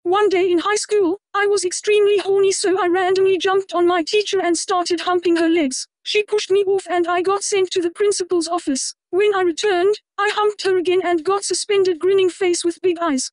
One day in high school, I was extremely horny, so I randomly jumped on my teacher and started humping her legs. She pushed me off and I got sent to the principal's office. When I returned, I humped her again and got suspended, grinning face with big eyes.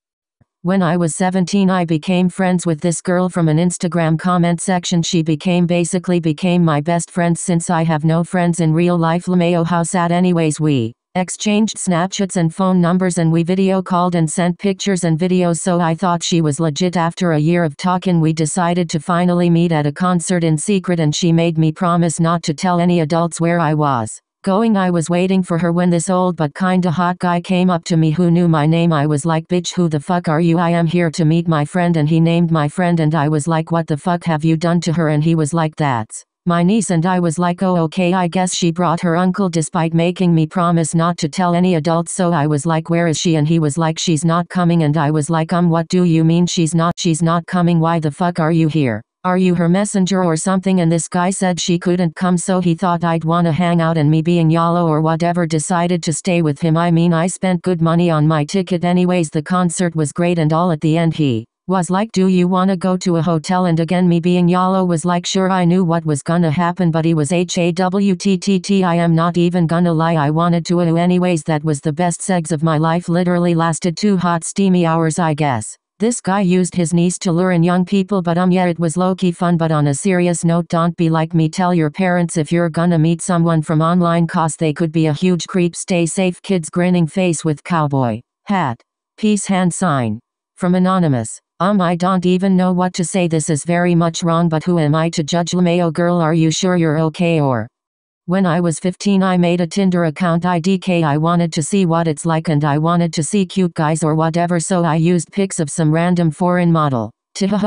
When I was 17, I became friends with this girl from an Instagram comment section. She basically became my best friend since I have no friends in real life. LMAO, how sad. Anyways, we exchanged Snapchats and phone numbers and we video called and sent pictures and videos, so I thought she was legit. After a year of talking, we decided to finally meet at a concert in secret, and she made me promise not to tell any adults where I was going. I was waiting for her when this old but kinda hot guy came up to me who knew my name. I was like, bitch, who the fuck are you? I am here to meet my friend. And he named my friend and I was like, what the fuck have you done to her? And he was like, that's my niece. And I was like, oh okay, I guess she brought her uncle despite making me promise not to tell any adults. So I was like, where is she? And he was like, she's not coming. And I was like, what do you mean she's not coming? Why the fuck are you here? Are you her messenger or something? And this guy said she couldn't come, so he thought I'd wanna hang out, and me being YOLO or whatever decided to stay with him. I mean, I spent good money on my ticket anyways. The concert was great and all. At the end he was like, do you wanna go to a hotel? And again, me being YOLO was like, sure. I knew what was gonna happen, but he was HAWTTT. I am not even gonna lie, I wanted to anyways. That was the best sex of my life. Literally lasted 2 hot steamy hours, I guess. This guy used his niece to lure in young people, but yeah, it was low-key fun. But on a serious note, don't be like me. Tell your parents if you're gonna meet someone from online, cause they could be a huge creep. Stay safe, kids. Grinning face with cowboy hat. Peace hand sign. From Anonymous. I don't even know what to say. This is very much wrong, but who am I to judge? LMAO, girl, are you sure you're okay? Or when I was 15, I made a Tinder account IDK. I wanted to see what it's like and I wanted to see cute guys or whatever, so I used pics of some random foreign model. Anyways,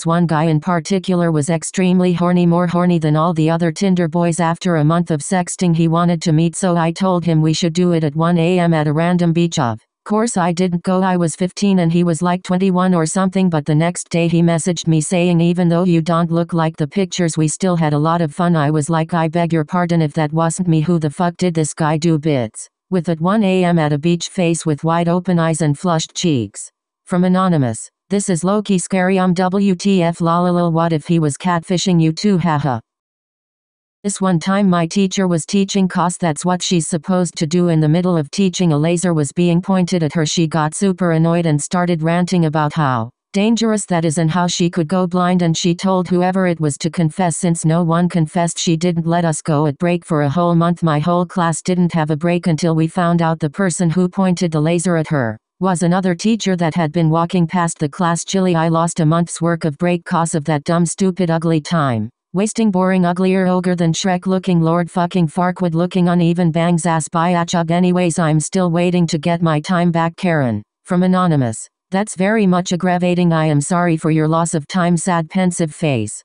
one guy in particular was extremely horny, more horny than all the other Tinder boys. After a month of sexting, he wanted to meet, so I told him we should do it at 1 a.m. at a random beach. Of course I didn't go. I was 15 and he was like 21 or something. But the next day he messaged me saying, even though you don't look like the pictures, we still had a lot of fun. I was like, I beg your pardon, if that wasn't me, who the fuck did this guy do bits with at 1 a.m. at a beach? Face with wide open eyes and flushed cheeks. From Anonymous. This is low-key scary. WTF lol. What if he was catfishing you too? Haha. This one time my teacher was teaching, cause that's what she's supposed to do. In the middle of teaching, a laser was being pointed at her. She got super annoyed and started ranting about how dangerous that is and how she could go blind, and she told whoever it was to confess. Since no one confessed, she didn't let us go at break for a whole month. My whole class didn't have a break until we found out the person who pointed the laser at her was another teacher that had been walking past the class. Chilly. I lost a month's work of break cause of that dumb stupid ugly time wasting, boring, uglier ogre than Shrek looking Lord fucking Farquaad looking uneven bangs ass biatchug. Anyways, I'm still waiting to get my time back. Karen. From Anonymous. That's very much aggravating. I am sorry for your loss of time. Sad pensive face.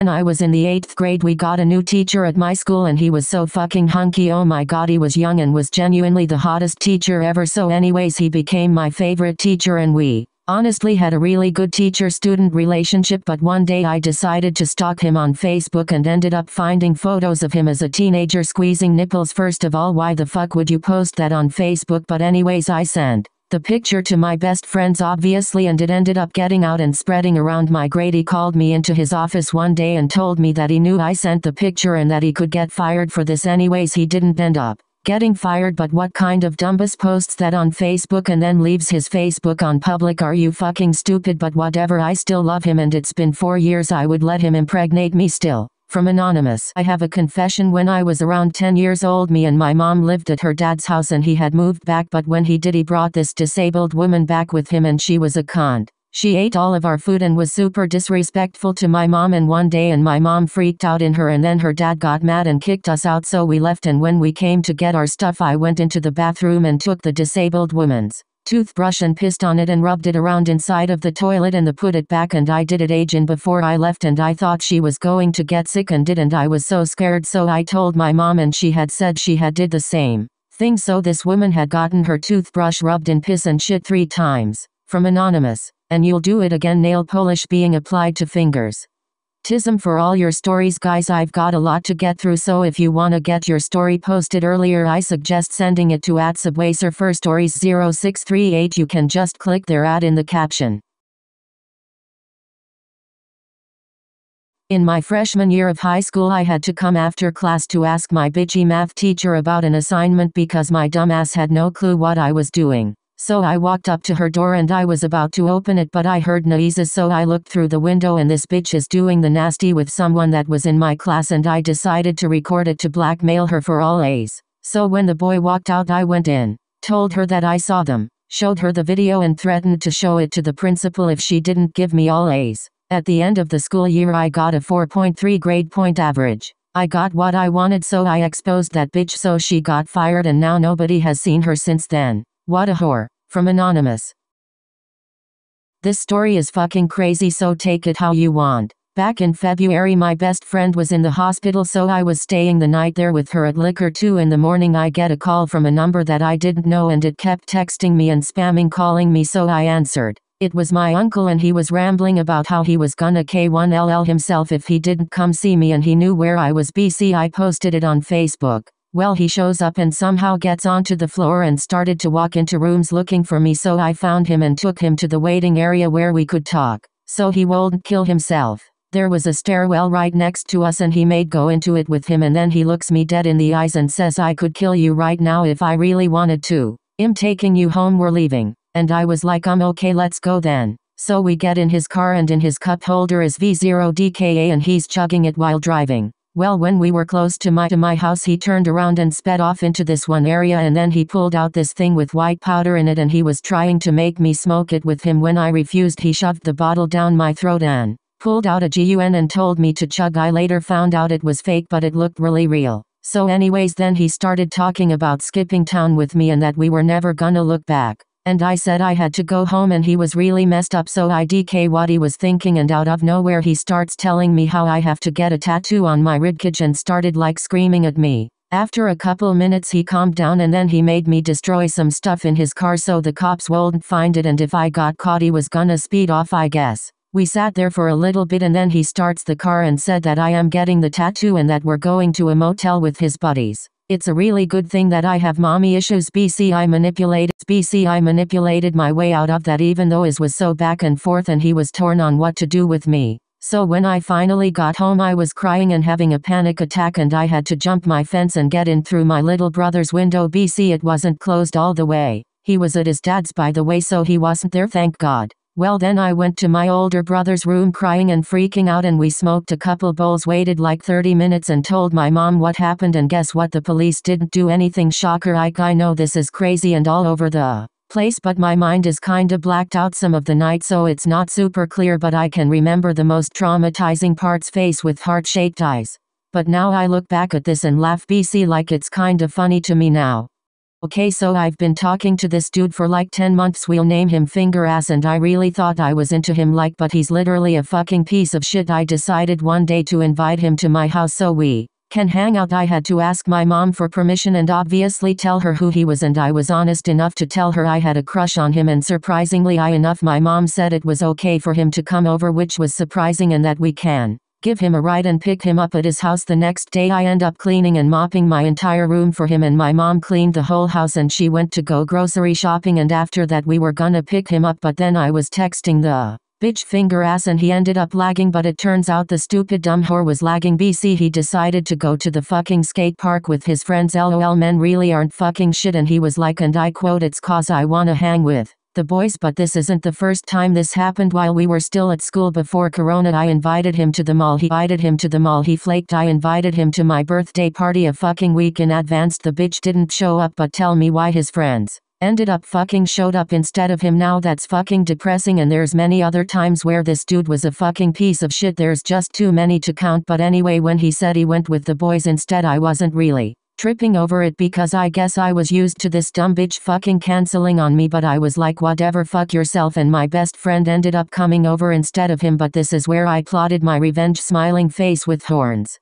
When I was in the 8th grade, we got a new teacher at my school and he was so fucking hunky. Oh my god, he was young and was genuinely the hottest teacher ever. So anyways, he became my favorite teacher and we honestly had a really good teacher-student relationship. But one day I decided to stalk him on Facebook and ended up finding photos of him as a teenager squeezing nipples. First of all, why the fuck would you post that on Facebook? But anyways, I sent the picture to my best friends obviously, and it ended up getting out and spreading around my grade. He called me into his office one day and told me that he knew I sent the picture and that he could get fired for this. Anyways, he didn't end up getting fired, but what kind of dumbus posts that on Facebook and then leaves his Facebook on public? Are you fucking stupid? But whatever, I still love him and it's been 4 years. I would let him impregnate me still. From Anonymous. I have a confession. When I was around 10 years old, me and my mom lived at her dad's house and he had moved back, but when he did, he brought this disabled woman back with him and she was a cunt. She ate all of our food and was super disrespectful to my mom, and one day and my mom freaked out in her and then her dad got mad and kicked us out, so we left. And when we came to get our stuff, I went into the bathroom and took the disabled woman's toothbrush and pissed on it and rubbed it around inside of the toilet and put it back, and I did it ages before I left, and I thought she was going to get sick and didn't. I was so scared, so I told my mom and she had said she had did the same thing. So this woman had gotten her toothbrush rubbed in piss and shit 3 times. From Anonymous. And you'll do it again. Nail polish being applied to fingers. Tism for all your stories, guys. I've got a lot to get through, so if you wanna get your story posted earlier, I suggest sending it to @subwaysurferstories0638. You can just click their ad in the caption. In my freshman year of high school, I had to come after class to ask my bitchy math teacher about an assignment because my dumbass had no clue what I was doing. So I walked up to her door and I was about to open it, but I heard noises, so I looked through the window and this bitch is doing the nasty with someone that was in my class, and I decided to record it to blackmail her for all A's. So when the boy walked out, I went in, told her that I saw them, showed her the video and threatened to show it to the principal if she didn't give me all A's. At the end of the school year, I got a 4.3 grade point average. I got what I wanted, so I exposed that bitch, so she got fired and now nobody has seen her since then. What a whore. From Anonymous. This story is fucking crazy, so take it how you want. Back in February, my best friend was in the hospital, so I was staying the night there with her. At like 2 in the morning, I get a call from a number that I didn't know, and it kept texting me and spamming calling me, so I answered. It was my uncle, and he was rambling about how he was gonna K1LL himself if he didn't come see me, and he knew where I was. I posted it on Facebook. Well, he shows up and somehow gets onto the floor and started to walk into rooms looking for me, so I found him and took him to the waiting area where we could talk. So he won't kill himself. There was a stairwell right next to us and he made go into it with him, and then he looks me dead in the eyes and says, I could kill you right now if I really wanted to. I'm taking you home, we're leaving. And I was like, okay, let's go then. So we get in his car and in his cup holder is V0DKA and he's chugging it while driving. Well, when we were close to my house, he turned around and sped off into this one area, and then he pulled out this thing with white powder in it and he was trying to make me smoke it with him. When I refused, he shoved the bottle down my throat and pulled out a gun and told me to chug. I later found out it was fake, but it looked really real. So anyways, then he started talking about skipping town with me and that we were never gonna look back. And I said I had to go home and he was really messed up, so I DK what he was thinking, and out of nowhere he starts telling me how I have to get a tattoo on my ribcage and started like screaming at me. After a couple minutes he calmed down and then he made me destroy some stuff in his car so the cops wouldn't find it, and if I got caught he was gonna speed off, I guess. We sat there for a little bit and then he starts the car and said that I am getting the tattoo and that we're going to a motel with his buddies. It's a really good thing that I have mommy issues. I manipulated my way out of that, even though it was so back and forth and he was torn on what to do with me. So when I finally got home, I was crying and having a panic attack, and I had to jump my fence and get in through my little brother's window. It wasn't closed all the way. He was at his dad's, by the way, so he wasn't there, thank God. Well, then I went to my older brother's room crying and freaking out, and we smoked a couple bowls, waited like 30 minutes and told my mom what happened, and guess what? The police didn't do anything. Shocker. I know this is crazy and all over the place, but my mind is kinda blacked out some of the night, so it's not super clear, but I can remember the most traumatizing parts: face with heart-shaped eyes. But now I look back at this and laugh like it's kinda funny to me now. Okay, so I've been talking to this dude for like 10 months, we'll name him Finger Ass, and I really thought I was into him but he's literally a fucking piece of shit. I decided one day to invite him to my house so we can hang out. I had to ask my mom for permission and obviously tell her who he was, and I was honest enough to tell her I had a crush on him, and surprisingly enough my mom said it was okay for him to come over, which was surprising, and that we can give him a ride and pick him up at his house. The next day I end up cleaning and mopping my entire room for him, and my mom cleaned the whole house and she went to go grocery shopping, and after that we were gonna pick him up, but then I was texting the bitch Finger Ass and he ended up lagging, but it turns out the stupid dumb whore was lagging. He decided to go to the fucking skate park with his friends. LOL, men really aren't fucking shit, and he was like, and I quote, it's cause I wanna hang with the boys. But this isn't the first time this happened. While we were still at school before Corona, I invited him to the mall. He flaked. I invited him to my birthday party a fucking week in advance. The bitch didn't show up, but tell me why his friends ended up fucking showed up instead of him. Now that's fucking depressing, and there's many other times where this dude was a fucking piece of shit. There's just too many to count. But anyway, when he said he went with the boys instead, I wasn't really tripping over it because I guess I was used to this dumb bitch fucking canceling on me, but I was like, whatever, fuck yourself, and my best friend ended up coming over instead of him. But this is where I plotted my revenge, smiling face with horns.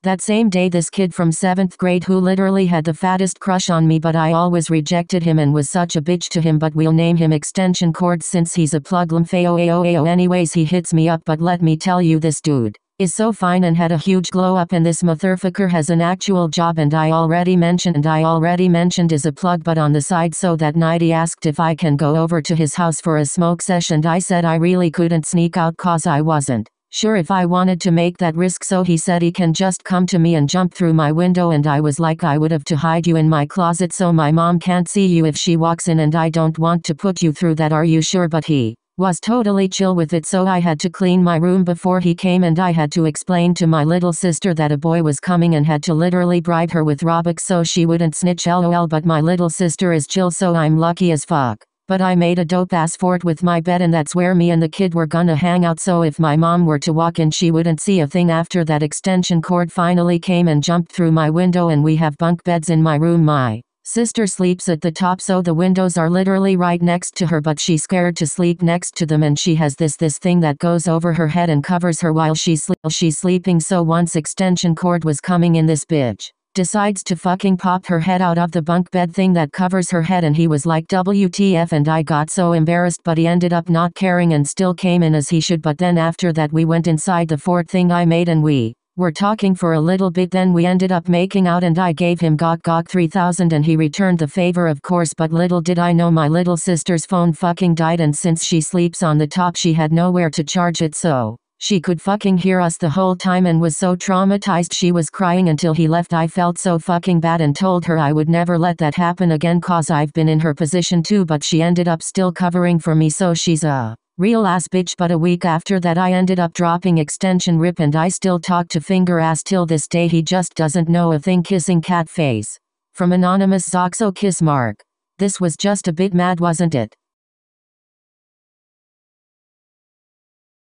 That same day, this kid from 7th grade who literally had the fattest crush on me, but I always rejected him and was such a bitch to him, but we'll name him Extension Cord since he's a plug. Anyways, he hits me up, but let me tell you, this dude is so fine and had a huge glow up, and this motherfucker has an actual job, and I already mentioned is a plug, but on the side. So that night he asked if I can go over to his house for a smoke session, and I said I really couldn't sneak out cause I wasn't sure if I wanted to make that risk, so he said he can just come to me and jump through my window, and I was like, I would have to hide you in my closet so my mom can't see you if she walks in, and I don't want to put you through that, are you sure? But he was totally chill with it, so I had to clean my room before he came, and I had to explain to my little sister that a boy was coming and had to literally bribe her with Robux so she wouldn't snitch, lol. But my little sister is chill, so I'm lucky as fuck. But I made a dope ass fort with my bed, and that's where me and the kid were gonna hang out, so if my mom were to walk in she wouldn't see a thing. After that extension cord finally came and jumped through my window, and we have bunk beds in my room. My sister sleeps at the top, so the windows are literally right next to her, but she's scared to sleep next to them, and she has this thing that goes over her head and covers her while she's sleeping. So once extension cord was coming in, this bitch decides to fucking pop her head out of the bunk bed thing that covers her head, and he was like WTF, and I got so embarrassed, but he ended up not caring and still came in as he should. But then after that we went inside the fort thing I made, and we were talking for a little bit, then we ended up making out, and I gave him gok 3000 and he returned the favor, of course. But little did I know my little sister's phone fucking died, and since she sleeps on the top she had nowhere to charge it, so she could fucking hear us the whole time and was so traumatized she was crying until he left. I felt so fucking bad and told her I would never let that happen again cause I've been in her position too, but she ended up still covering for me, so she's a real ass bitch. But a week after that I ended up dropping extension rip, and I still talk to finger ass till this day. He just doesn't know a thing. Kissing cat face. From anonymous Zoxo kiss mark. This was just a bit mad, wasn't it?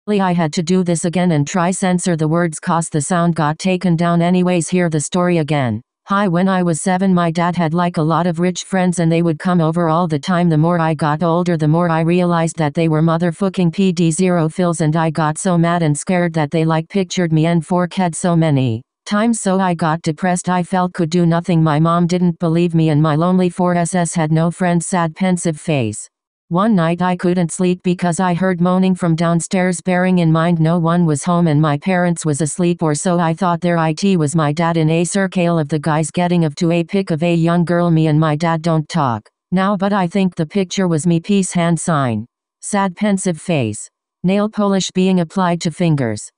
I had to do this again and try censor the words cause the sound got taken down. Anyways, hear the story again. Hi, when I was 7 my dad had like a lot of rich friends and they would come over all the time. The more I got older the more I realized that they were motherfucking PD0 fills, and I got so mad and scared that they like pictured me and forkhead so many times, so I got depressed. I felt could do nothing. My mom didn't believe me and my lonely 4SS had no friends. Sad pensive face. One night I couldn't sleep because I heard moaning from downstairs, bearing in mind no one was home and my parents was asleep, or so I thought. Their IT was my dad in a circle of the guys getting of to a pic of a young girl. Me and my dad don't talk now, but I think the picture was me. Peace hand sign. Sad pensive face. Nail polish being applied to fingers.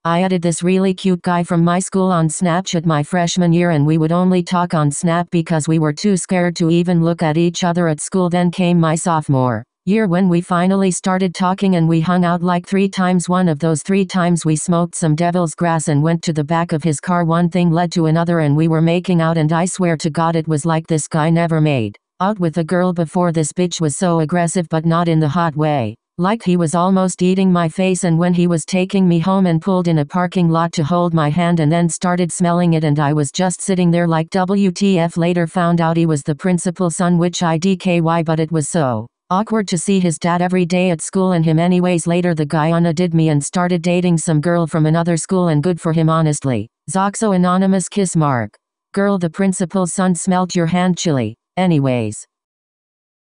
I added this really cute guy from my school on Snapchat my freshman year, and we would only talk on Snap because we were too scared to even look at each other at school. Then came my sophomore year when we finally started talking, and we hung out like 3 times. One of those 3 times we smoked some devil's grass and went to the back of his car. One thing led to another and we were making out, and I swear to God it was like this guy never made out with a girl before. This bitch was so aggressive, but not in the hot way. Like he was almost eating my face, and when he was taking me home and pulled in a parking lot to hold my hand and then started smelling it, and I was just sitting there like WTF. Later found out he was the principal's son, which I DKY, but it was so awkward to see his dad every day at school and him. Anyways, later the guy undid me and started dating some girl from another school, and good for him honestly. Zoxo anonymous kiss mark. Girl, the principal's son smelt your hand chili. Anyways.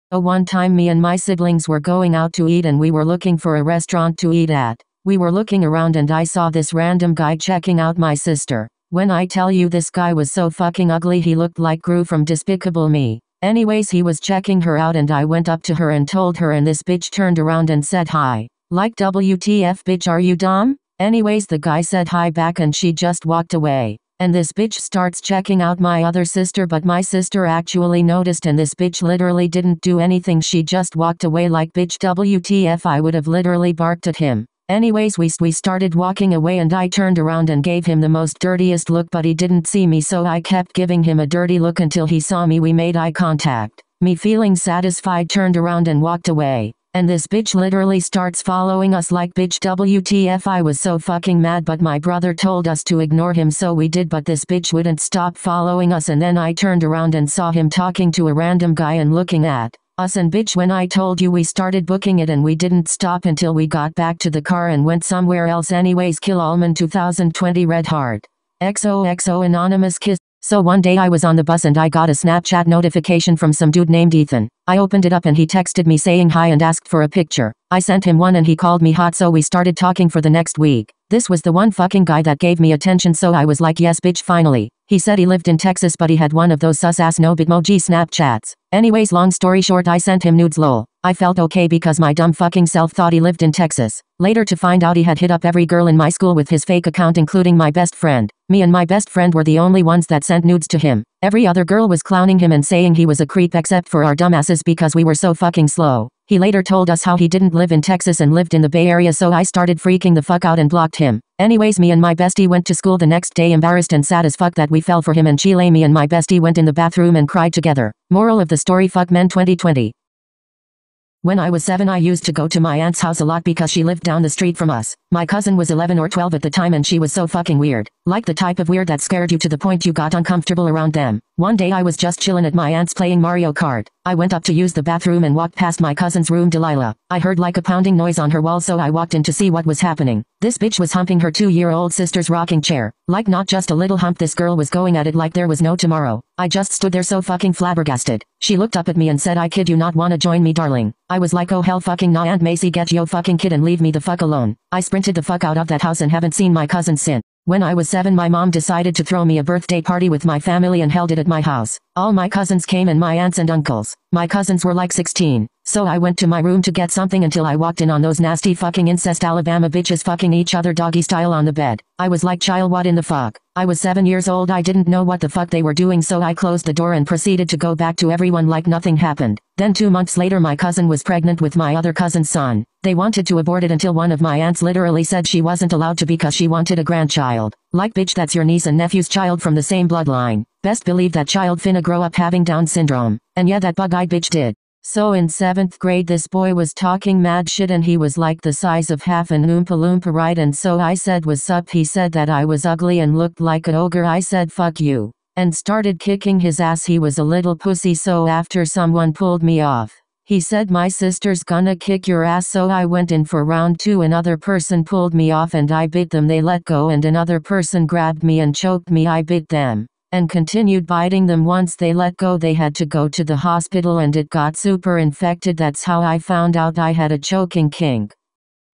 One time me and my siblings were going out to eat and we were looking for a restaurant to eat at. We were looking around and I saw this random guy checking out my sister. When I tell you this guy was so fucking ugly, he looked like Gru from Despicable Me. Anyways, he was checking her out and I went up to her and told her, and this bitch turned around and said hi. Like WTF bitch, are you dumb? Anyways, the guy said hi back and she just walked away. And this bitch starts checking out my other sister, but my sister actually noticed and this bitch literally didn't do anything. She just walked away. Like bitch, WTF, I would have literally barked at him. Anyways, we started walking away and I turned around and gave him the most dirtiest look, but he didn't see me, so I kept giving him a dirty look until he saw me. We made eye contact. Me feeling satisfied turned around and walked away. And this bitch literally starts following us. Like bitch, WTF, I was so fucking mad, but my brother told us to ignore him, so we did, but this bitch wouldn't stop following us. And then I turned around and saw him talking to a random guy and looking at us. And bitch, when I told you, we started booking it and we didn't stop until we got back to the car and went somewhere else. Anyways, kill Almond 2020 Red Heart. XOXO anonymous kiss. So one day I was on the bus and I got a Snapchat notification from some dude named Ethan. I opened it up and he texted me saying hi and asked for a picture. I sent him one and he called me hot, so we started talking for the next week. This was the one fucking guy that gave me attention, so I was like, yes bitch, finally. He said he lived in Texas but he had one of those sus ass no bitmoji Snapchats. Anyways, long story short, I sent him nudes lol. I felt okay because my dumb fucking self thought he lived in Texas. Later to find out he had hit up every girl in my school with his fake account, including my best friend. Me and my best friend were the only ones that sent nudes to him. Every other girl was clowning him and saying he was a creep except for our dumbasses because we were so fucking slow. He later told us how he didn't live in Texas and lived in the Bay Area, so I started freaking the fuck out and blocked him. Anyways, me and my bestie went to school the next day embarrassed and sad as fuck that we fell for him and Chile. Me and my bestie went in the bathroom and cried together. Moral of the story: fuck men 2020. When I was 7, I used to go to my aunt's house a lot because she lived down the street from us. My cousin was 11 or 12 at the time and she was so fucking weird. Like the type of weird that scared you to the point you got uncomfortable around them. One day I was just chillin' at my aunt's playing Mario Kart. I went up to use the bathroom and walked past my cousin's room, Delilah. I heard like a pounding noise on her wall, so I walked in to see what was happening. This bitch was humping her 2-year-old sister's rocking chair. Like not just a little hump, this girl was going at it like there was no tomorrow. I just stood there so fucking flabbergasted. She looked up at me and said, "I kid you not, wanna join me, darling?" I was like, oh hell fucking nah, Aunt Macy, get yo fucking kid and leave me the fuck alone. I sprinted the fuck out of that house and haven't seen my cousin since. When I was 7, my mom decided to throw me a birthday party with my family and held it at my house. All my cousins came and my aunts and uncles. My cousins were like 16. So I went to my room to get something until I walked in on those nasty fucking incest Alabama bitches fucking each other doggy style on the bed. I was like, child, what in the fuck? I was 7 years old, I didn't know what the fuck they were doing, so I closed the door and proceeded to go back to everyone like nothing happened. Then 2 months later my cousin was pregnant with my other cousin's son. They wanted to abort it until one of my aunts literally said she wasn't allowed to because she wanted a grandchild. Like bitch, that's your niece and nephew's child from the same bloodline. Best believe that child finna grow up having Down syndrome. And yeah, that bug-eyed bitch did. So in 7th grade this boy was talking mad shit and he was like the size of half an Oompa Loompa, right? And so I said, what's up? He said that I was ugly and looked like an ogre. I said, fuck you. And started kicking his ass. He was a little pussy, so after someone pulled me off, he said, my sister's gonna kick your ass. So I went in for round 2. Another person pulled me off and I bit them. They let go and another person grabbed me and choked me. I bit them and continued biting them. Once they let go, they had to go to the hospital and it got super infected. That's how I found out I had a choking kink.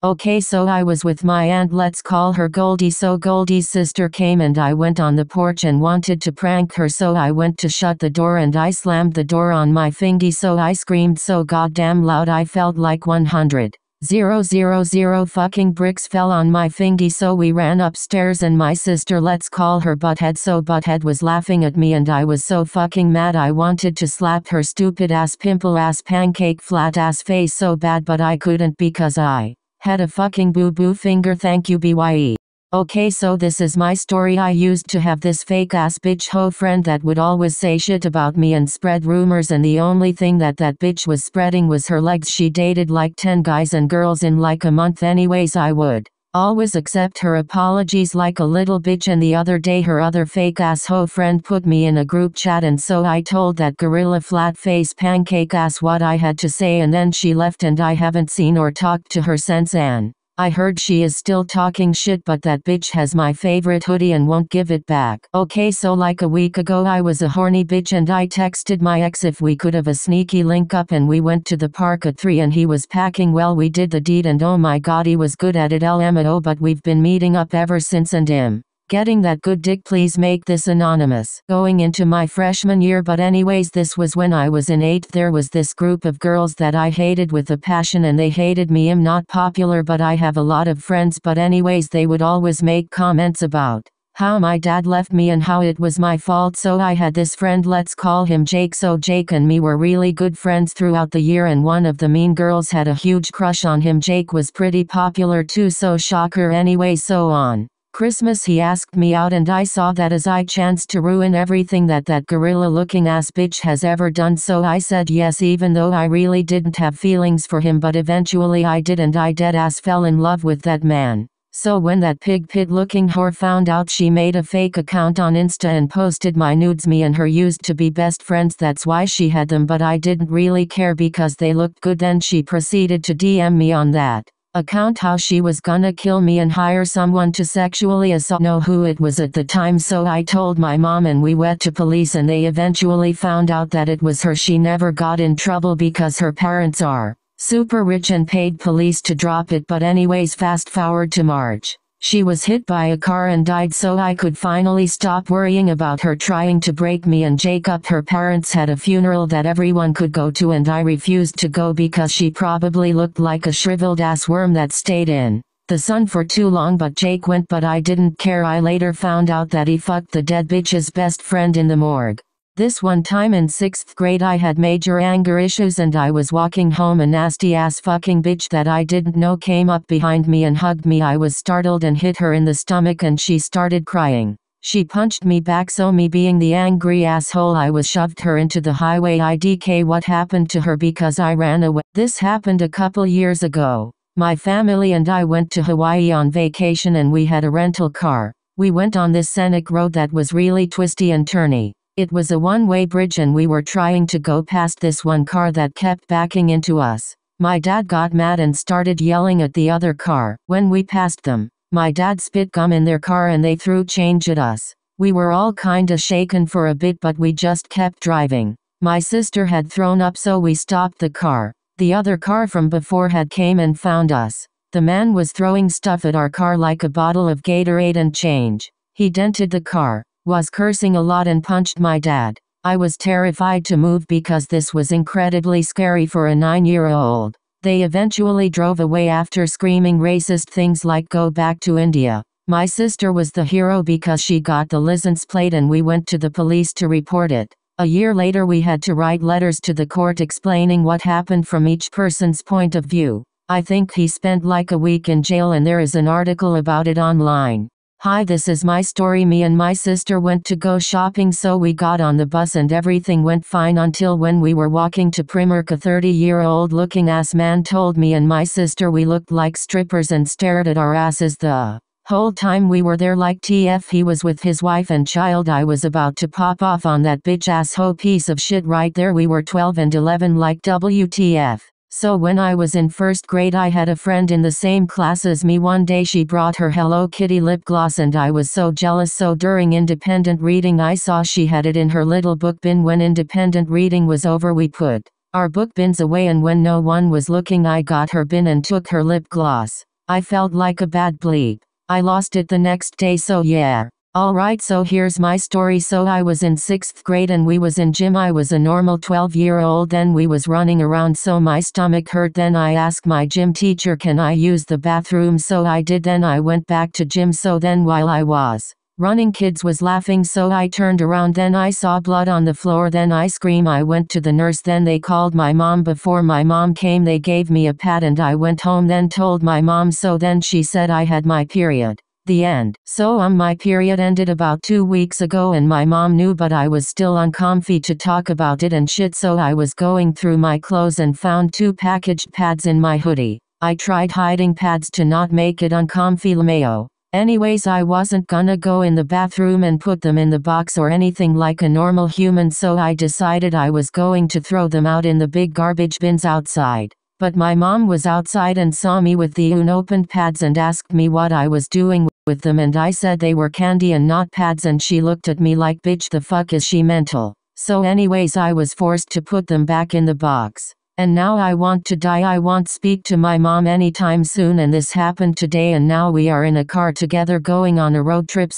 Okay, so I was with my aunt, let's call her Goldie. So Goldie's sister came and I went on the porch and wanted to prank her, so I went to shut the door and I slammed the door on my fingy, so I screamed so goddamn loud I felt like 100,000 fucking bricks fell on my fingy. So we ran upstairs and my sister, let's call her Butthead. So Butthead was laughing at me and I was so fucking mad I wanted to slap her stupid ass pimple ass pancake flat ass face so bad, but I couldn't because I had a fucking boo-boo finger. Thank you, BYE. Okay, so this is my story. I used to have this fake ass bitch hoe friend that would always say shit about me and spread rumors, and the only thing that bitch was spreading was her legs. She dated like 10 guys and girls in like a month. Anyways, I would always accept her apologies like a little bitch, and the other day her other fake ass hoe friend put me in a group chat and so I told that gorilla flat face pancake ass what I had to say, and then she left and I haven't seen or talked to her since. And I heard she is still talking shit, but that bitch has my favorite hoodie and won't give it back. Okay, so like a week ago I was a horny bitch and I texted my ex if we could have a sneaky link up, and we went to the park at 3 and he was packing. Well, we did the deed and oh my god, he was good at it, LMAO, but we've been meeting up ever since and getting that good dick. Please make this anonymous. Going into my freshman year, but anyways, this was when I was in 8th. There was this group of girls that I hated with a passion and they hated me. I'm not popular but I have a lot of friends, but anyways, they would always make comments about how my dad left me and how it was my fault. So I had this friend, let's call him Jake. So Jake and me were really good friends throughout the year and one of the mean girls had a huge crush on him. Jake was pretty popular too, so shocker. Anyway, so on Christmas he asked me out and I saw that as I chanced to ruin everything that gorilla looking ass bitch has ever done, so I said yes, even though I really didn't have feelings for him, but eventually I did and I dead ass fell in love with that man. So when that pig pit looking whore found out, she made a fake account on Insta and posted my nudes. Me and her used to be best friends, that's why she had them, but I didn't really care because they looked good. Then she proceeded to DM me on that account how she was gonna kill me and hire someone to sexually assault know who it was at the time, so I told my mom and we went to police and they eventually found out that it was her. She never got in trouble because her parents are super rich and paid police to drop it, but anyways, fast forward to March. She was hit by a car and died, so I could finally stop worrying about her trying to break me and Jacob. Her parents had a funeral that everyone could go to and I refused to go because she probably looked like a shriveled ass worm that stayed in the sun for too long, but Jake went, but I didn't care. I later found out that he fucked the dead bitch's best friend in the morgue. This one time in 6th grade I had major anger issues and I was walking home. A nasty ass fucking bitch that I didn't know came up behind me and hugged me. I was startled and hit her in the stomach and she started crying. She punched me back, so me being the angry asshole I was, shoved her into the highway. IDK what happened to her because I ran away. This happened a couple years ago. My family and I went to Hawaii on vacation and we had a rental car. We went on this scenic road that was really twisty and turny. It was a one-way bridge and we were trying to go past this one car that kept backing into us. My dad got mad and started yelling at the other car. When we passed them, my dad spit gum in their car and they threw change at us. We were all kinda shaken for a bit, but we just kept driving. My sister had thrown up, so we stopped the car. The other car from before had came and found us. The man was throwing stuff at our car like a bottle of Gatorade and change. He dented the car, was cursing a lot and punched my dad. I was terrified to move because this was incredibly scary for a 9-year-old. They eventually drove away after screaming racist things like "Go back to India." My sister was the hero because she got the license plate and we went to the police to report it. A year later we had to write letters to the court explaining what happened from each person's point of view. I think he spent like a week in jail and there is an article about it online. Hi, this is my story. Me and my sister went to go shopping, so we got on the bus and everything went fine until when we were walking to Primark, a 30-year-old looking ass man told me and my sister we looked like strippers and stared at our asses the whole time we were there. Like TF, he was with his wife and child. I was about to pop off on that bitch asshole piece of shit right there. We were 12 and 11, like WTF. So when I was in 1st grade I had a friend in the same class as me. One day she brought her Hello Kitty lip gloss and I was so jealous, so during independent reading I saw she had it in her little book bin. When independent reading was over we put our book bins away and when no one was looking I got her bin and took her lip gloss. I felt like a bad bleep. I lost it the next day, so yeah. Alright, so here's my story. So I was in 6th grade and we was in gym. I was a normal 12-year-old, then we was running around so my stomach hurt. Then I asked my gym teacher, can I use the bathroom? So I did. Then I went back to gym. So then while I was running kids was laughing, so I turned around. Then I saw blood on the floor. Then I screamed. I went to the nurse. Then they called my mom. Before my mom came they gave me a pad and I went home. Then told my mom. So then she said I had my period. The end. So my period ended about 2 weeks ago and my mom knew, but I was still uncomfy to talk about it and shit, so I was going through my clothes and found 2 packaged pads in my hoodie. I tried hiding pads to not make it uncomfy LMAO. Anyways, I wasn't gonna go in the bathroom and put them in the box or anything like a normal human, so I decided I was going to throw them out in the big garbage bins outside. But my mom was outside and saw me with the unopened pads and asked me what I was doing with them, and I said they were candy and not pads, and she looked at me like, bitch, the fuck is she mental? So anyways, I was forced to put them back in the box. And now I want to die. I won't speak to my mom anytime soon, and this happened today and now we are in a car together going on a road trip.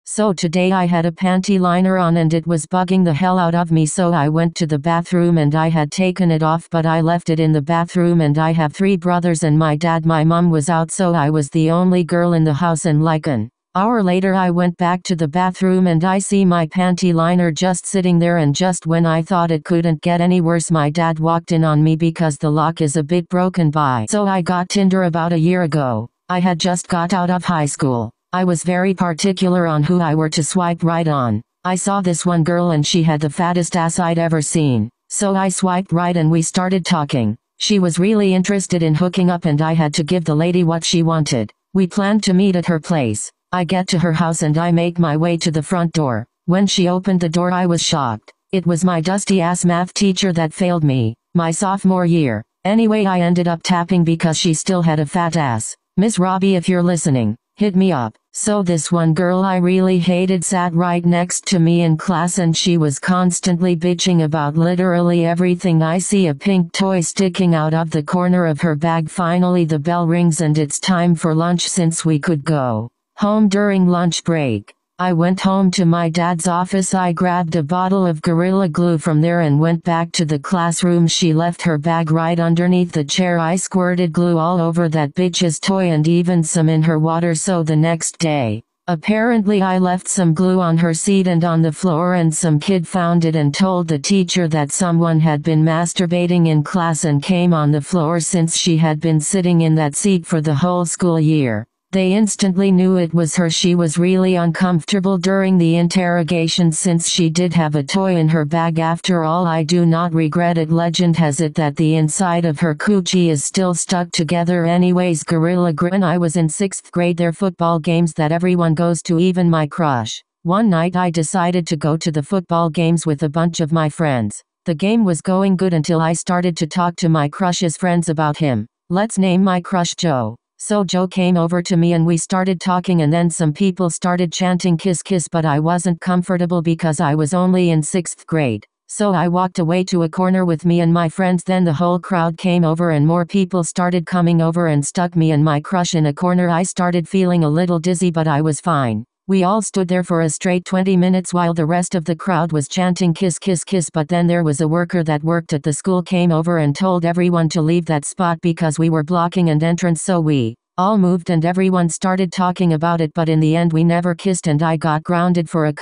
So today I had a panty liner on and it was bugging the hell out of me, so I went to the bathroom and I had taken it off, but I left it in the bathroom. And I have 3 brothers and my dad. My mom was out, so I was the only girl in the house, and like an hour later I went back to the bathroom and I see my panty liner just sitting there, and just when I thought it couldn't get any worse my dad walked in on me because the lock is a bit broken by. So I got Tinder about a year ago. I had just got out of high school. I was very particular on who I were to swipe right on. I saw this one girl and she had the fattest ass I'd ever seen. So I swiped right and we started talking. She was really interested in hooking up and I had to give the lady what she wanted. We planned to meet at her place. I get to her house and I make my way to the front door. When she opened the door I was shocked. It was my dusty ass math teacher that failed me my sophomore year. Anyway, I ended up tapping because she still had a fat ass. Miss Robbie, if you're listening, hit me up. So this one girl I really hated sat right next to me in class, and she was constantly bitching about literally everything. I see a pink toy sticking out of the corner of her bag. Finally the bell rings and it's time for lunch. Since we could go home during lunch break, I went home to my dad's office. I grabbed a bottle of Gorilla Glue from there and went back to the classroom. She left her bag right underneath the chair. I squirted glue all over that bitch's toy and even some in her water. So the next day, apparently I left some glue on her seat and on the floor, and some kid found it and told the teacher that someone had been masturbating in class and came on the floor since she had been sitting in that seat for the whole school year. They instantly knew it was her. She was really uncomfortable during the interrogation since she did have a toy in her bag. After all, I do not regret it. Legend has it that the inside of her coochie is still stuck together. Anyways, Gorilla Grin. I was in 6th grade. Their football games that everyone goes to, even my crush. One night I decided to go to the football games with a bunch of my friends. The game was going good until I started to talk to my crush's friends about him. Let's name my crush Joe. So Joe came over to me and we started talking, and then some people started chanting kiss kiss, but I wasn't comfortable because I was only in 6th grade. So I walked away to a corner with me and my friends. Then the whole crowd came over and more people started coming over and stuck me and my crush in a corner. I started feeling a little dizzy, but I was fine. We all stood there for a straight 20 minutes while the rest of the crowd was chanting kiss kiss kiss. But then there was a worker that worked at the school came over and told everyone to leave that spot because we were blocking an entrance. So we all moved and everyone started talking about it, but in the end we never kissed and I got grounded for a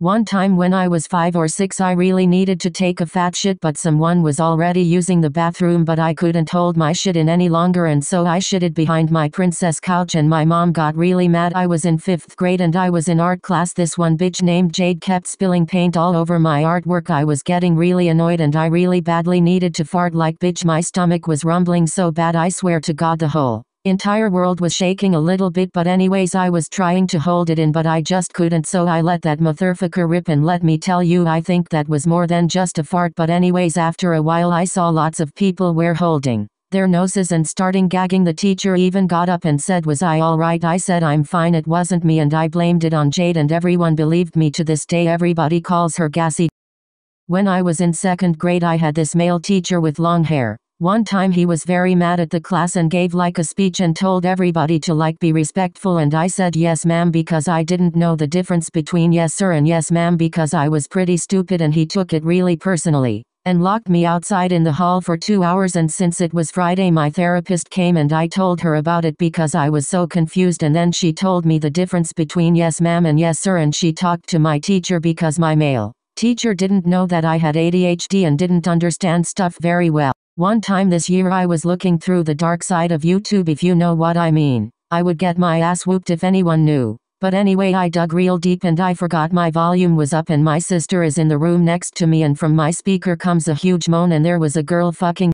One time when I was 5 or 6, I really needed to take a fat shit, but someone was already using the bathroom, but I couldn't hold my shit in any longer, and so I shitted behind my princess couch and my mom got really mad. I was in 5th grade and I was in art class. This one bitch named Jade kept spilling paint all over my artwork. I was getting really annoyed and I really badly needed to fart. Like bitch, my stomach was rumbling so bad I swear to God the whole entire world was shaking a little bit. But anyways, I was trying to hold it in, but I just couldn't, so I let that motherfucker rip. And let me tell you, I think that was more than just a fart. But anyways, after a while I saw lots of people were holding their noses and starting gagging. The teacher even got up and said, was I alright? I said I'm fine, it wasn't me, and I blamed it on Jade, and everyone believed me. To this day everybody calls her Gassy. When I was in 2nd grade I had this male teacher with long hair. One time he was very mad at the class and gave like a speech and told everybody to like be respectful, and I said yes ma'am because I didn't know the difference between yes sir and yes ma'am because I was pretty stupid, and he took it really personally and locked me outside in the hall for 2 hours. And since it was Friday, my therapist came and I told her about it because I was so confused, and then she told me the difference between yes ma'am and yes sir, and she talked to my teacher because my male teacher didn't know that I had ADHD and didn't understand stuff very well. One time this year I was looking through the dark side of YouTube, if you know what I mean. I would get my ass whooped if anyone knew. But anyway, I dug real deep and I forgot my volume was up, and my sister is in the room next to me, and from my speaker comes a huge moan, and there was a girl fucking.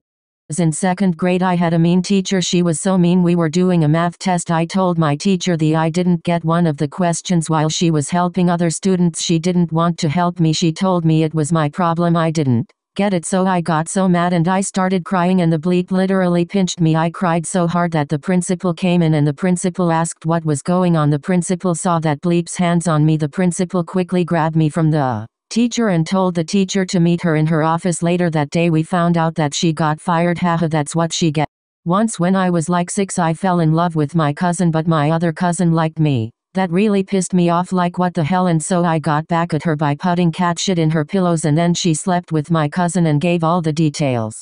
In 2nd grade I had a mean teacher. She was so mean. We were doing a math test. I told my teacher I didn't get one of the questions while she was helping other students. She didn't want to help me. She told me it was my problem I didn't get it. So I got so mad and I started crying, and the bleep literally pinched me. I cried so hard that the principal came in, and the principal asked what was going on. The principal saw that bleep's hands on me. The principal quickly grabbed me from the teacher and told the teacher to meet her in her office later that day. We found out that she got fired. Haha, that's what she get. Once when I was like 6 I fell in love with my cousin, but my other cousin liked me. That really pissed me off, like what the hell, and so I got back at her by putting cat shit in her pillows, and then she slept with my cousin and gave all the details.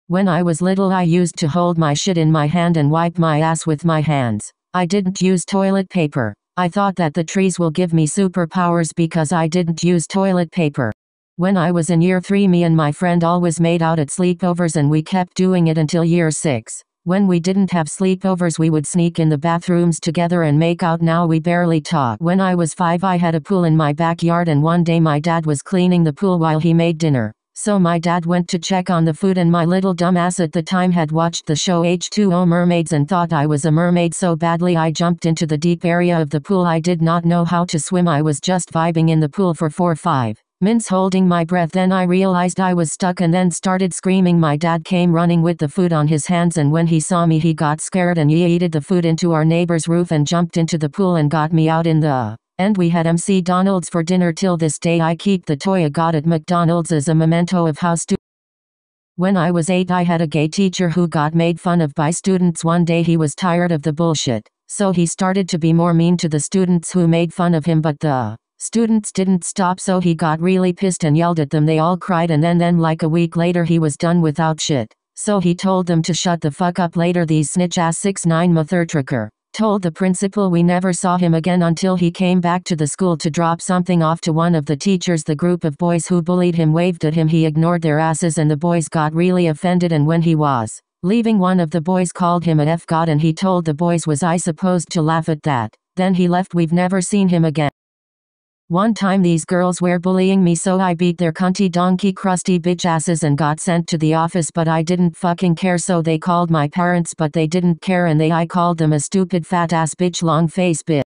When I was little I used to hold my shit in my hand and wipe my ass with my hands. I didn't use toilet paper. I thought that the trees will give me superpowers because I didn't use toilet paper. When I was in year 3 me and my friend always made out at sleepovers, and we kept doing it until year 6. When we didn't have sleepovers we would sneak in the bathrooms together and make out. Now we barely talk. When I was 5 I had a pool in my backyard, and one day my dad was cleaning the pool while he made dinner. So my dad went to check on the food, and my little dumbass at the time had watched the show H2O Mermaids and thought I was a mermaid so badly I jumped into the deep area of the pool. I did not know how to swim. I was just vibing in the pool for 4-5 Mince holding my breath. Then I realized I was stuck and then started screaming. My dad came running with the food on his hands, and when he saw me he got scared and yeeted the food into our neighbor's roof and jumped into the pool and got me out in the end. We had McDonald's for dinner. Till this day I keep the toy I got at McDonald's as a memento of how stupid. When I was 8 I had a gay teacher who got made fun of by students. One day he was tired of the bullshit, so he started to be more mean to the students who made fun of him, but the students didn't stop, so he got really pissed and yelled at them. They all cried, and then like a week later he was done without shit. So he told them to shut the fuck up. Later these snitch ass 6'9" mothertrucker told the principal we never saw him again until he came back to the school to drop something off to one of the teachers. The group of boys who bullied him waved at him. He ignored their asses and the boys got really offended, and when he was leaving one of the boys called him a F-God and he told the boys, was I supposed to laugh at that? Then he left. We've never seen him again. One time these girls were bullying me, so I beat their cunty donkey crusty bitch asses and got sent to the office, but I didn't fucking care, so they called my parents, but they didn't care, and I called them a stupid fat ass bitch long face bitch.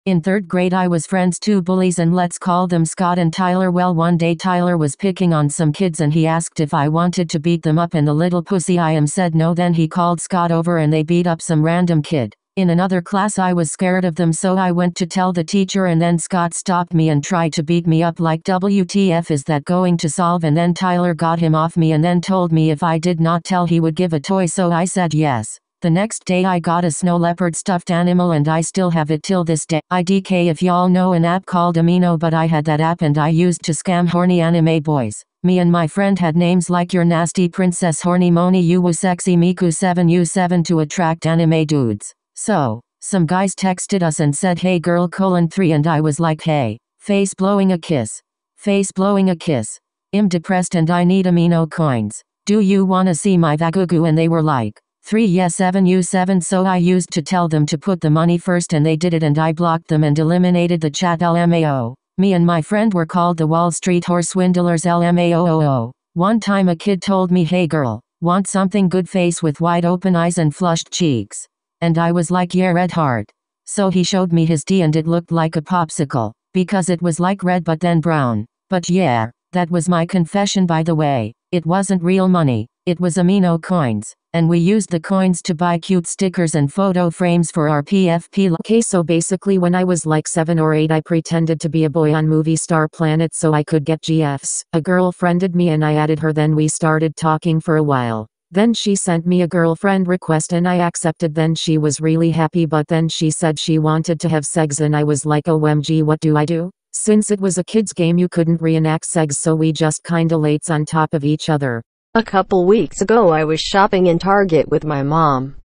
In 3rd grade I was friends 2 bullies, and let's call them Scott and Tyler. Well, one day Tyler was picking on some kids and he asked if I wanted to beat them up, and the little pussy I am said no. Then he called Scott over and they beat up some random kid. In another class I was scared of them, so I went to tell the teacher, and then Scott stopped me and tried to beat me up. Like, WTF is that going to solve? And then Tyler got him off me and then told me if I did not tell he would give a toy, so I said yes. The next day I got a snow leopard stuffed animal and I still have it till this day. IDK, if y'all know an app called Amino, but I had that app and I used to scam horny anime boys. Me and my friend had names like Your Nasty Princess, Horny Moni, Uwu Sexy Miku 7U7 to attract anime dudes. So, some guys texted us and said hey girl 3, and I was like hey, face blowing a kiss. Face blowing a kiss. I'm depressed and I need amino coins. Do you wanna see my vagugu? And they were like 3 yeah 7U7, so I used to tell them to put the money first and they did it, and I blocked them and eliminated the chat. LMAO. Me and my friend were called the Wall Street Horse Swindlers. LMAOOO. One time a kid told me hey girl, want something good? Face with wide open eyes and flushed cheeks. And I was like yeah, red heart. So he showed me his D and it looked like a popsicle, because it was like red but then brown. But yeah, that was my confession. By the way, it wasn't real money, it was amino coins, and we used the coins to buy cute stickers and photo frames for our PFP. Okay, so basically when I was like 7 or 8 I pretended to be a boy on Movie Star Planet so I could get GFs. A girl friended me and I added her, then we started talking for a while. Then she sent me a girlfriend request and I accepted. Then she was really happy, but then she said she wanted to have sex and I was like OMG, what do I do? Since it was a kids game you couldn't reenact sex, so we just kinda laid on top of each other. A couple weeks ago I was shopping in Target with my mom.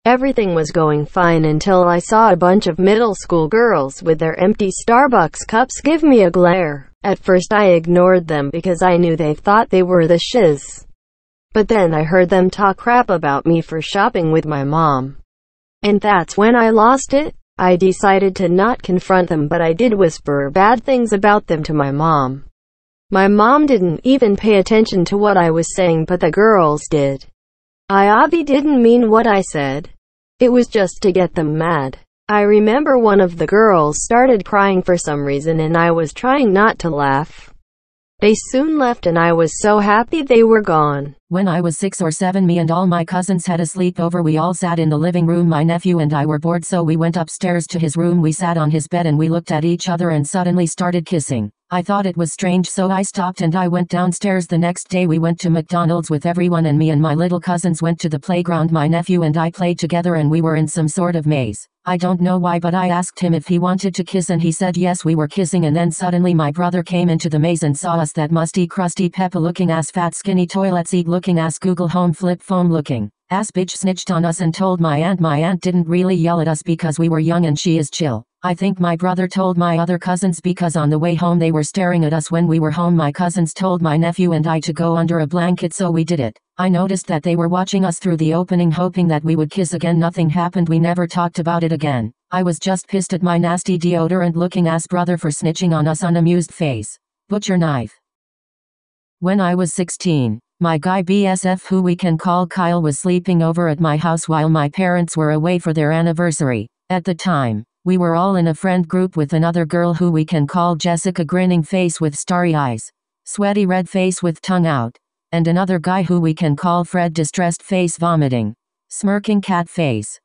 Everything was going fine until I saw a bunch of middle school girls with their empty Starbucks cups give me a glare. At first I ignored them because I knew they thought they were the shiz. But then I heard them talk crap about me for shopping with my mom. And that's when I lost it. I decided to not confront them, but I did whisper bad things about them to my mom. My mom didn't even pay attention to what I was saying, but the girls did. I obviously didn't mean what I said. It was just to get them mad. I remember one of the girls started crying for some reason and I was trying not to laugh. They soon left and I was so happy they were gone. When I was 6 or 7, me and all my cousins had a sleepover. We all sat in the living room. My nephew and I were bored, so we went upstairs to his room. We sat on his bed and we looked at each other and suddenly started kissing. I thought it was strange, so I stopped and I went downstairs. The next day we went to McDonald's with everyone and me and my little cousins went to the playground. My nephew and I played together and we were in some sort of maze. I don't know why, but I asked him if he wanted to kiss and he said yes. We were kissing and then suddenly my brother came into the maze and saw us. That musty crusty peppa looking ass, fat skinny toilet seat looking ass, Google Home flip phone looking ass bitch snitched on us and told my aunt. My aunt didn't really yell at us because we were young and she is chill. I think my brother told my other cousins because on the way home they were staring at us. When we were home my cousins told my nephew and I to go under a blanket, so we did it. I noticed that they were watching us through the opening hoping that we would kiss again. Nothing happened. We never talked about it again. I was just pissed at my nasty deodorant looking ass brother for snitching on us. Unamused face. Butcher knife. When I was 16, my guy BSF, who we can call Kyle, was sleeping over at my house while my parents were away for their anniversary. At the time, We were all in a friend group with another girl who we can call Jessica, grinning face with starry eyes, sweaty red face with tongue out, and another guy who we can call Fred, distressed face vomiting, smirking cat face.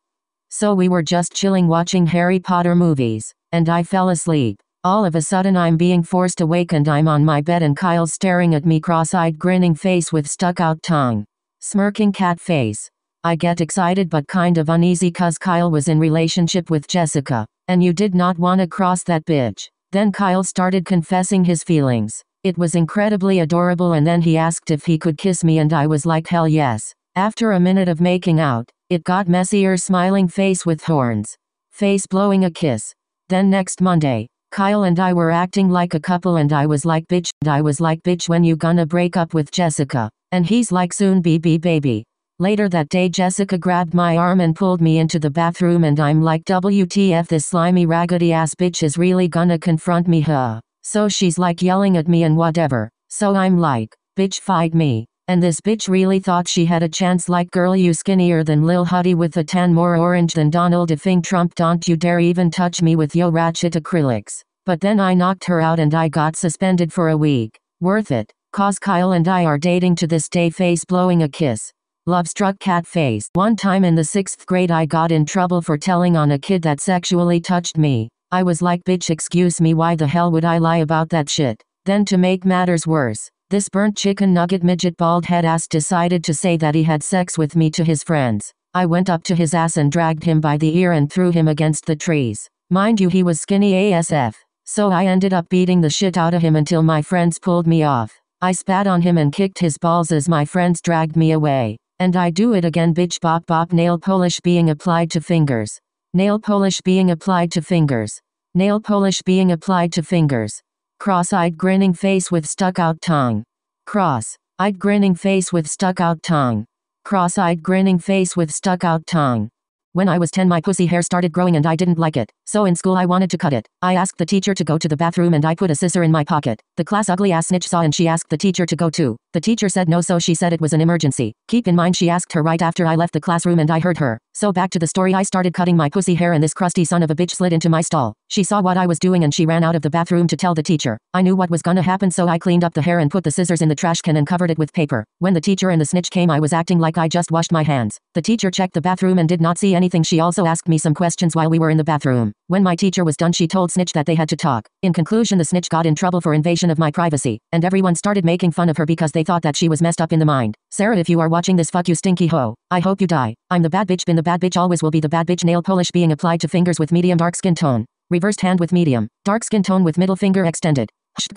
So we were just chilling watching Harry Potter movies, and I fell asleep. All of a sudden I'm being forced awake and I'm on my bed and Kyle's staring at me, cross-eyed grinning face with stuck-out tongue, smirking cat face. I get excited but kind of uneasy cause Kyle was in relationship with Jessica, and you did not wanna cross that bitch. Then Kyle started confessing his feelings. It was incredibly adorable, and then he asked if he could kiss me and I was like hell yes. After a minute of making out, it got messier, smiling face with horns, face blowing a kiss. Then next Monday, Kyle and I were acting like a couple and I was like bitch, when you gonna break up with Jessica? And he's like soon baby. Later that day Jessica grabbed my arm and pulled me into the bathroom and I'm like WTF, this slimy raggedy ass bitch is really gonna confront me, huh? So she's like yelling at me and whatever. So I'm like, bitch fight me. And this bitch really thought she had a chance, like girl you skinnier than Lil Huddy with a tan more orange than Donald Ifing Trump, don't you dare even touch me with yo ratchet acrylics. But then I knocked her out and I got suspended for a week. Worth it, cause Kyle and I are dating to this day, face blowing a kiss. Love struck cat face. One time in the 6th grade I got in trouble for telling on a kid that sexually touched me. I was like, bitch excuse me, why the hell would I lie about that shit? Then to make matters worse, this burnt chicken nugget midget bald head ass decided to say that he had sex with me to his friends. I went up to his ass and dragged him by the ear and threw him against the trees. Mind you, he was skinny ASF. So I ended up beating the shit out of him until my friends pulled me off. I spat on him and kicked his balls as my friends dragged me away. And I do it again, bitch bop bop. Nail polish being applied to fingers. Nail polish being applied to fingers. Nail polish being applied to fingers. Cross-eyed grinning face with stuck-out tongue. Cross-eyed grinning face with stuck-out tongue. Cross-eyed grinning face with stuck-out tongue. When I was 10 my pussy hair started growing and I didn't like it. So in school I wanted to cut it. I asked the teacher to go to the bathroom and I put a scissor in my pocket. The class ugly ass snitch saw and she asked the teacher to go too. The teacher said no, so she said it was an emergency. Keep in mind she asked her right after I left the classroom and I heard her. So back to the story, I started cutting my pussy hair and this crusty son of a bitch slid into my stall. She saw what I was doing and she ran out of the bathroom to tell the teacher. I knew what was gonna happen, so I cleaned up the hair and put the scissors in the trash can and covered it with paper. When the teacher and the snitch came I was acting like I just washed my hands. The teacher checked the bathroom and did not see anything. She also asked me some questions while we were in the bathroom. When my teacher was done she told snitch that they had to talk. In conclusion, the snitch got in trouble for invasion of my privacy, and everyone started making fun of her because they thought that she was messed up in the mind. Sarah, if you are watching this, fuck you stinky hoe. I hope you die. I'm the bad bitch, been the bad bitch, always will be the bad bitch. Nail polish being applied to fingers with medium dark skin tone. Reversed hand with medium dark skin tone with middle finger extended. Once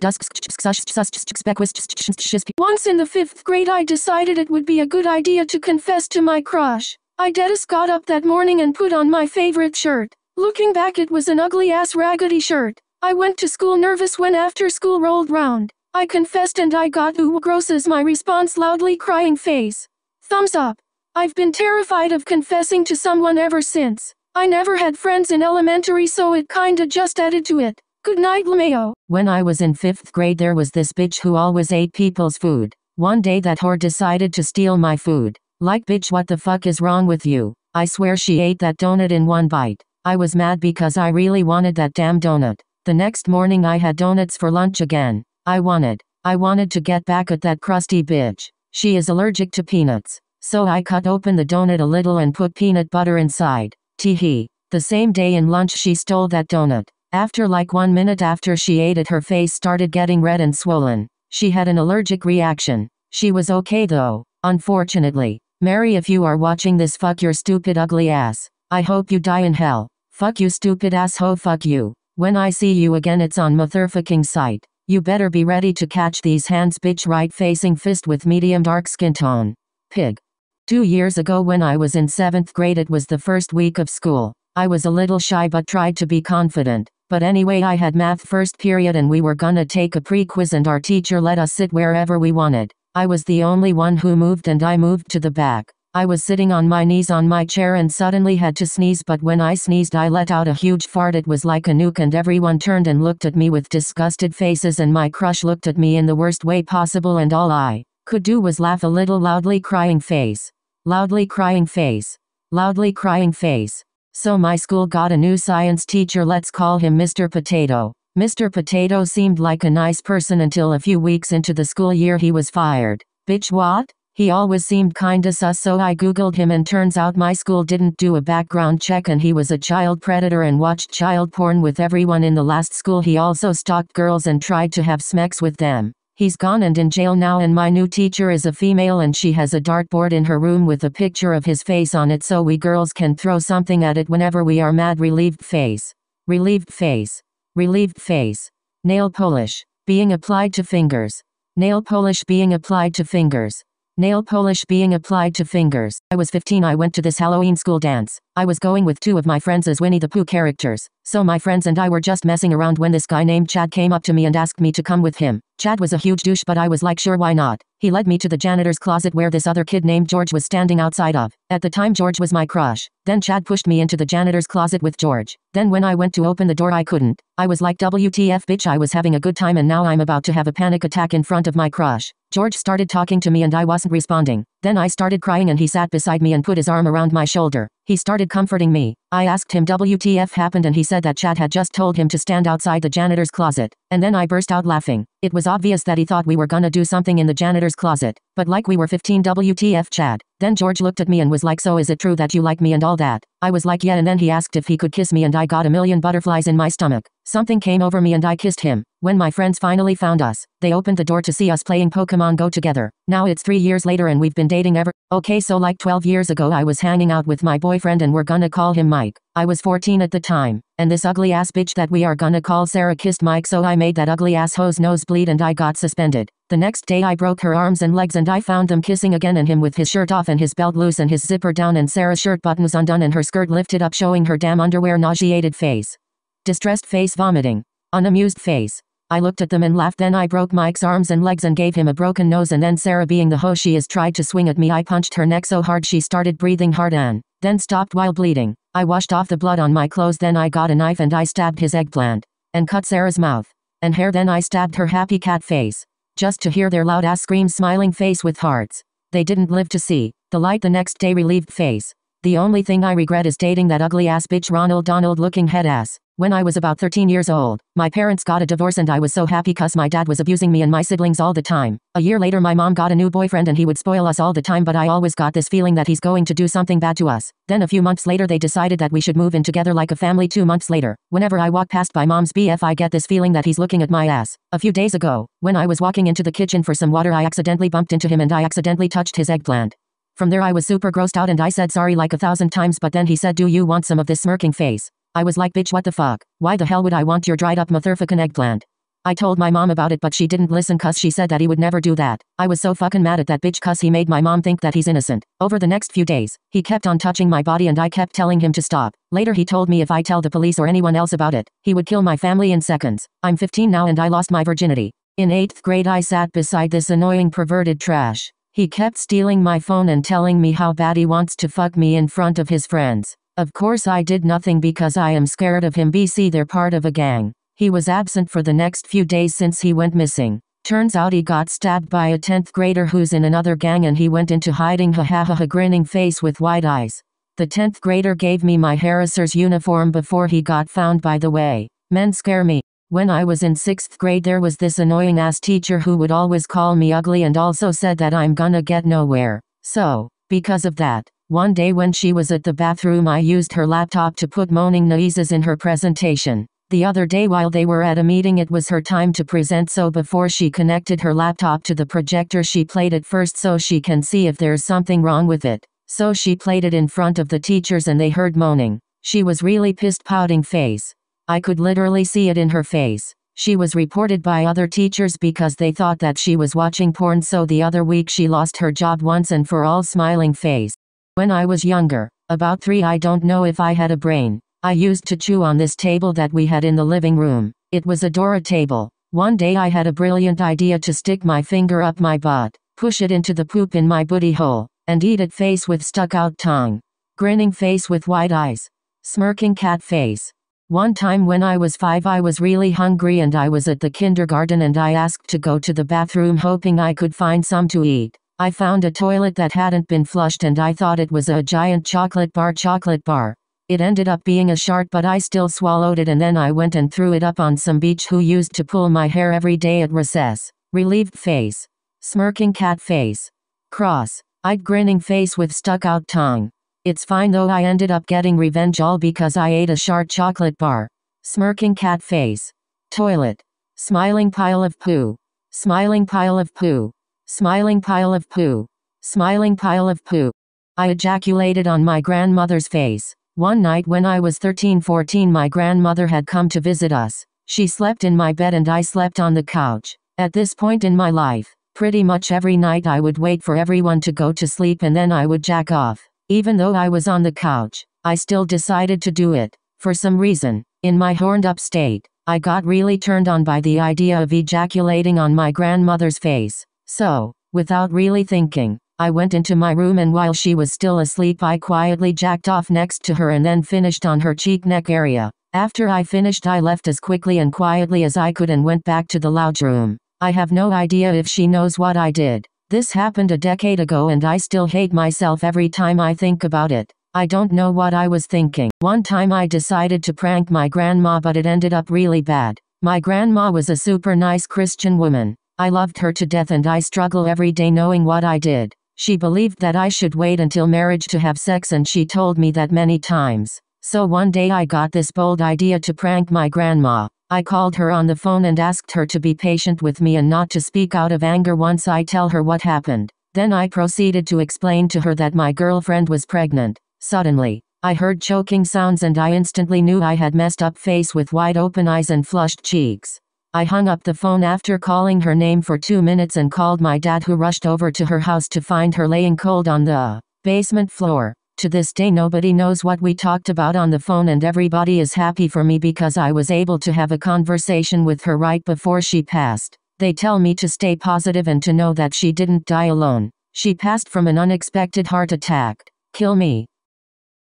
in the 5th grade I decided it would be a good idea to confess to my crush. I just got up that morning and put on my favorite shirt. Looking back, it was an ugly ass raggedy shirt. I went to school nervous. When after school rolled round, I confessed and I got ooh gross as my response, loudly crying face. Thumbs up. I've been terrified of confessing to someone ever since. I never had friends in elementary, so it kinda just added to it. Good night, LMAO. When I was in 5th grade there was this bitch who always ate people's food. One day that whore decided to steal my food. Like, bitch, what the fuck is wrong with you? I swear she ate that donut in one bite. I was mad because I really wanted that damn donut. The next morning I had donuts for lunch again. I wanted to get back at that crusty bitch. She is allergic to peanuts. So I cut open the donut a little and put peanut butter inside. Teehee. The same day in lunch she stole that donut. After like 1 minute after she ate it, her face started getting red and swollen. She had an allergic reaction. She was okay though, unfortunately. Mary, if you are watching this, fuck your stupid ugly ass. I hope you die in hell. Fuck you stupid asshole, fuck you. When I see you again it's on motherfucking sight. You better be ready to catch these hands, bitch. Right facing fist with medium dark skin tone. Pig. 2 years ago when I was in 7th grade, it was the first week of school. I was a little shy but tried to be confident. But anyway, I had math first period and we were gonna take a pre-quiz and our teacher let us sit wherever we wanted. I was the only one who moved and I moved to the back. I was sitting on my knees on my chair and suddenly had to sneeze, but when I sneezed I let out a huge fart. It was like a nuke and everyone turned and looked at me with disgusted faces and my crush looked at me in the worst way possible and all I could do was laugh a little. Loudly crying face. Loudly crying face. Loudly crying face. So my school got a new science teacher, let's call him Mr. Potato. Mr. Potato seemed like a nice person until a few weeks into the school year he was fired. Bitch what? He always seemed kinda sus, so I googled him and turns out my school didn't do a background check and he was a child predator and watched child porn with everyone in the last school. He also stalked girls and tried to have sex with them. He's gone and in jail now, and my new teacher is a female and she has a dartboard in her room with a picture of his face on it so we girls can throw something at it whenever we are mad. Relieved face. Relieved face. Relieved face. Nail polish. Being applied to fingers. Nail polish being applied to fingers. Nail polish being applied to fingers. I was 15. I went to this Halloween school dance. I was going with 2 of my friends as Winnie the Pooh characters. So my friends and I were just messing around when this guy named Chad came up to me and asked me to come with him. Chad was a huge douche, but I was like, sure, why not? He led me to the janitor's closet where this other kid named George was standing outside of. At the time George was my crush. Then Chad pushed me into the janitor's closet with George. Then when I went to open the door I couldn't. I was like, WTF bitch, I was having a good time and now I'm about to have a panic attack in front of my crush. George started talking to me and I wasn't responding. Then I started crying and he sat beside me and put his arm around my shoulder. He started comforting me. I asked him WTF happened and he said that Chad had just told him to stand outside the janitor's closet. And then I burst out laughing. It was obvious that he thought we were gonna do something in the janitor's closet. But like we were 15, WTF Chad. Then George looked at me and was like, so is it true that you like me and all that? I was like, yeah, and then he asked if he could kiss me and I got a million butterflies in my stomach. Something came over me and I kissed him. When my friends finally found us, they opened the door to see us playing Pokemon Go together. Now it's 3 years later and we've been dating ever. Okay, so like 12 years ago I was hanging out with my boyfriend and we're gonna call him Mike. I was 14 at the time. And this ugly ass bitch that we are gonna call Sarah kissed Mike, so I made that ugly ass hoe's nose bleed and I got suspended. The next day I broke her arms and legs and I found them kissing again, and him with his shirt off and his belt loose and his zipper down and Sarah's shirt buttons undone and her skirt lifted up showing her damn underwear. Nauseated face. Distressed face. Vomiting. Unamused face. I looked at them and laughed. Then I broke Mike's arms and legs and gave him a broken nose, and then Sarah, being the hoe she is, tried to swing at me. I punched her neck so hard she started breathing hard and then stopped while bleeding. I washed off the blood on my clothes. Then I got a knife and I stabbed his eggplant and cut Sarah's mouth and hair. Then I stabbed her happy cat face just to hear their loud ass scream. Smiling face with hearts. They didn't live to see the light the next day. Relieved face. The only thing I regret is dating that ugly ass bitch Ronald Donald looking head ass. When I was about 13 years old, my parents got a divorce and I was so happy cause my dad was abusing me and my siblings all the time. A year later my mom got a new boyfriend and he would spoil us all the time, but I always got this feeling that he's going to do something bad to us. Then a few months later they decided that we should move in together like a family. 2 months later, whenever I walk past my mom's BF I get this feeling that he's looking at my ass. A few days ago, when I was walking into the kitchen for some water, I accidentally bumped into him and I accidentally touched his eggplant. From there I was super grossed out and I said sorry like 1,000 times, but then he said, do you want some of this smirking face? I was like, bitch, what the fuck? Why the hell would I want your dried up motherfucking eggplant? I told my mom about it but she didn't listen cause she said that he would never do that. I was so fucking mad at that bitch cause he made my mom think that he's innocent. Over the next few days, he kept on touching my body and I kept telling him to stop. Later he told me if I tell the police or anyone else about it, he would kill my family in seconds. I'm 15 now and I lost my virginity. In 8th grade I sat beside this annoying perverted trash. He kept stealing my phone and telling me how bad he wants to fuck me in front of his friends. Of course I did nothing because I am scared of him. BC, they're part of a gang. He was absent for the next few days since he went missing. Turns out he got stabbed by a 10th grader who's in another gang and he went into hiding. Ha ha ha ha. Grinning face with wide eyes. The 10th grader gave me my Harrisser's uniform before he got found, by the way. Men scare me. When I was in 6th grade there was this annoying ass teacher who would always call me ugly and also said that I'm gonna get nowhere. So, because of that, one day when she was at the bathroom I used her laptop to put moaning noises in her presentation. The other day while they were at a meeting it was her time to present, so before she connected her laptop to the projector she played it first so she can see if there's something wrong with it. So she played it in front of the teachers and they heard moaning. She was really pissed, pouting face. I could literally see it in her face. She was reported by other teachers because they thought that she was watching porn, so the other week she lost her job once and for all. Smiling face. When I was younger, about 3, I don't know if I had a brain. I used to chew on this table that we had in the living room. It was a Dora table. One day I had a brilliant idea to stick my finger up my butt, push it into the poop in my booty hole, and eat it. Face with stuck out tongue. Grinning face with wide eyes. Smirking cat face. One time when I was 5 I was really hungry and I was at the kindergarten and I asked to go to the bathroom hoping I could find some to eat. I found a toilet that hadn't been flushed and I thought it was a giant chocolate bar. It ended up being a shark, but I still swallowed it, and then I went and threw it up on some beach who used to pull my hair every day at recess. Relieved face. Smirking cat face. Cross-eyed grinning face with stuck-out tongue. It's fine though, I ended up getting revenge all because I ate a shark chocolate bar. Smirking cat face. Toilet. Smiling pile of poo. Smiling pile of poo. Smiling pile of poo. Smiling pile of poo. I ejaculated on my grandmother's face. One night when I was 13-14, my grandmother had come to visit us. She slept in my bed and I slept on the couch. At this point in my life, pretty much every night I would wait for everyone to go to sleep and then I would jack off. Even though I was on the couch, I still decided to do it. For some reason, in my horned up state, I got really turned on by the idea of ejaculating on my grandmother's face. So, without really thinking, I went into my room and while she was still asleep I quietly jacked off next to her and then finished on her cheek neck area. After I finished I left as quickly and quietly as I could and went back to the lounge room. I have no idea if she knows what I did. This happened a decade ago and I still hate myself every time I think about it. I don't know what I was thinking. One time I decided to prank my grandma, but it ended up really bad. My grandma was a super nice Christian woman. I loved her to death and I struggle every day knowing what I did. She believed that I should wait until marriage to have sex and she told me that many times. So one day I got this bold idea to prank my grandma. I called her on the phone and asked her to be patient with me and not to speak out of anger once I tell her what happened. Then I proceeded to explain to her that my girlfriend was pregnant. Suddenly, I heard choking sounds and I instantly knew I had messed up face with wide open eyes and flushed cheeks. I hung up the phone after calling her name for 2 minutes and called my dad, who rushed over to her house to find her laying cold on the basement floor. To this day nobody knows what we talked about on the phone and everybody is happy for me because I was able to have a conversation with her right before she passed. They tell me to stay positive and to know that she didn't die alone. She passed from an unexpected heart attack. Kill me.